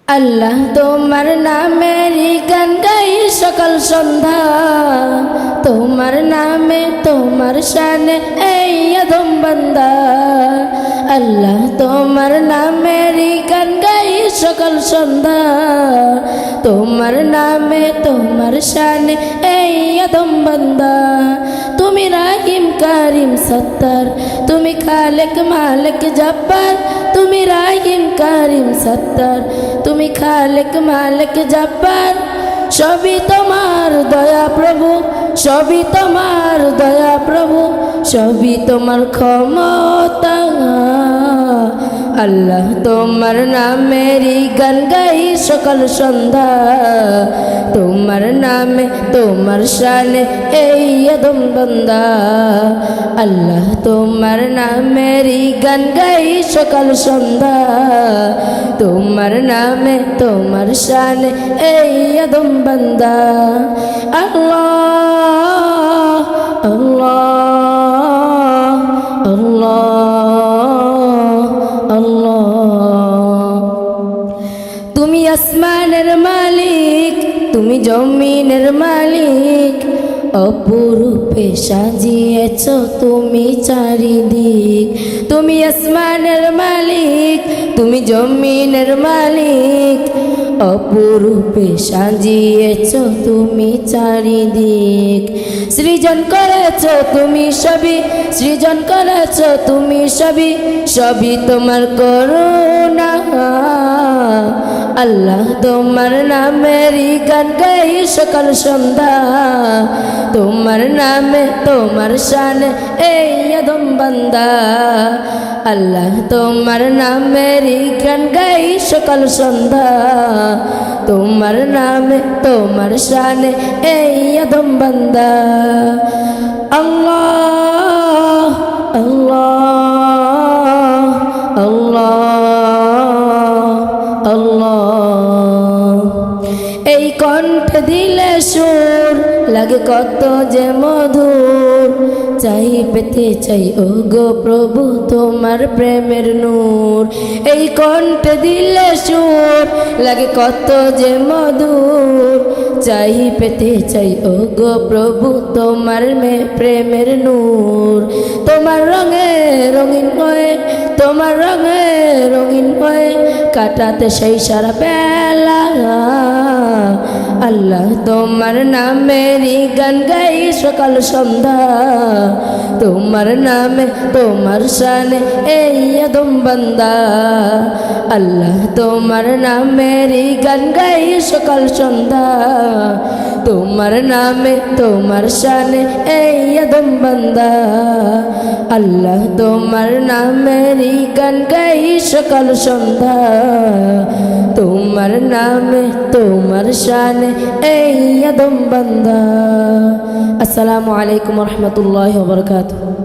আল্লাহ তোমার নামেরই গান গাই সকাল সন্ধ্যা, তোমার নামে তোমার শানে এই আদম বান্দা। আল্লাহ তোমার নামেরই গান গাই সকাল সন্ধ্যা, তোমার নামে তোমার শানে এই আদম বান্দা। তুমি রাহিম কারিম সত্তার, তুমি খালেক মালিক জব্বার। তুমি রাহিম কারিম সত্তার, তুমি খালেক মালিক জব্বার। সবই তোমার দয়া প্রভু, সবই তোমার দয়া প্রভু, সবই তোমার ক্ষমতা। আল্লাহ তোমার নামেরই গান গাই সকাল সন্ধ্যা, তোমার নামে তোমার শানে এই আদম বান্দা। আল্লাহ তোমার নামেরই গান গাই সকাল সন্ধ্যা, তোমার নামে তোমার শানে এই আদম বান্দা। আল্লাহ আল্লাহ আল্লাহ। তুমি আসমানের মালিক, তুমি জমিনের মালিক, অপরূপে সাজিয়েছ তুমি চারিদিক। তুমি আসমানের মালিক, তুমি জমিনের মালিক, অপরূপে সাজিয়েছ তুমি চারিদিক। সৃজন করেছ তুমি সবই, সৃজন করেছ তুমি সবই, সবই তোমার করুণা। আল্লাহ তোমার নামেরই গান গাই সকাল সন্ধ্যা, তোমার নামে তোমার শানে এই আদম বান্দা। আল্লাহ তোমার নামেরই গান গাই সকাল সন্ধ্যা, তোমার নামে তোমার শানে এই আদম বান্দা। আল্লাহ আল্লাহ আল্লাহ আল্লাহ। এই কণ্ঠ দিলে সুর লাগে কত যে মধুর, চাই পেতে চাই ও গো প্রভু তোমার প্রেমের নূর। এই কণ্ঠ দিলে সুর লাগে কত যে মধুর, চাই পেতে চাই ও গো প্রভু তোমার প্রেমের নূর। তোমার রঙে রঙিন হয়ে, তোমার রঙে রঙিন হয়ে কাটাতে সেই সারা বেলা। আল্লাহ তোমার নামেরই গান গাই সকাল সন্ধ্যা, তোমার নামে তোমার শানে এই আদম বান্দা। আল্লাহ তোমার নামেরই গান গাই সকাল সন্ধ্যা, তোমার নামে তোমার শানে এই আদম বান্দা। আল্লাহ তোমার নামেরই গান গাই সকাল সন্ধ্যা, তোমার নামে তোমার শানে এই আদম বান্দা। আসসালামু আলাইকুম ওয়া রাহমাতুল্লাহি ওয়া বারাকাতুহু।